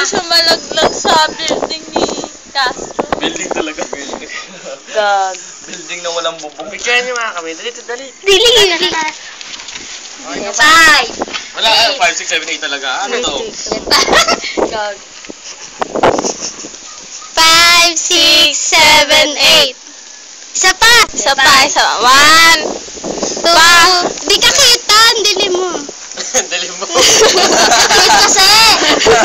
siya malaglag sa building ni Castro. Building talaga. Building. Gag. Building na walang bubong. Picture niyo mga kami. Dali, dali. Dili. Five. Wala, 5, 6, 7, 8 talaga. Ano to? Gag. 5, 6, 7, 8. Isa pa. Isa pa. 1, 2. Di ka kita. Dili mo. Dali mo. Kasi.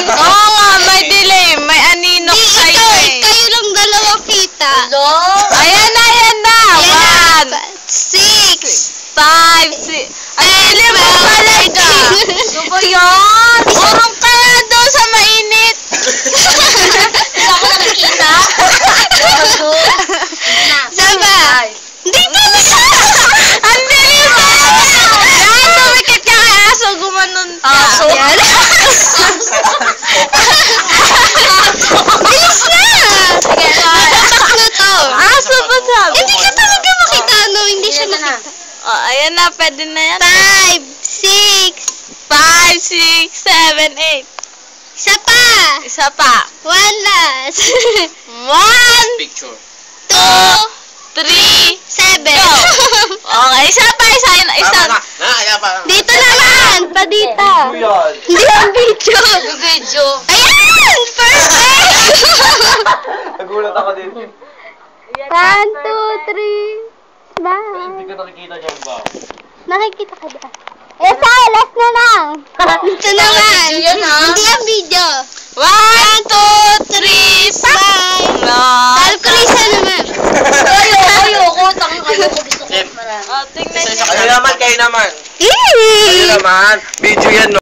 Oo nga, may delay. May aninok sa'yo eh. Kayo lang dalawa kita. Ayan na. 1, 6, 5, 6. Ang dilim mo pala ka. Ano ba yan? Urong ka na daw sa mainit. Hindi ako nakikita. Saba. Hindi ka na. Ang dilim mo. Yan, tumikit ka kay aso. Gumanon ka. Aso? Yan. Bilis na. Natatak na to. Aso ba sabi? Hindi ka talaga makita, no? Hindi siya nakita. Oh, ayan na. Pwede na yan. 5, 6. 5, 6, 7, 8. Isa pa. Isa pa. 1 last. 1, Picture. 2, 3, 7. go. Okay, isa pa. Isa. Kaya pa. Dito naman. Pa dito. Yan. Hindi ang video. Video. Ayan! Perfect! Nagulat ako din. 1, 2, 3. Hindi Bye. ka nakikita dyan ba? Nakikita ka ba? Esa, last na lang. Ito naman. Video yan, ha? Hindi ang video. 1, 2, 3, Bye. no. Calculisa naman. Ayoko. Ayoko. Gusto ko Jem. marami. Oh, tingnan Isa-isa niyo. kayo naman, kayo naman. Yee! Kayo naman. Video yan, no?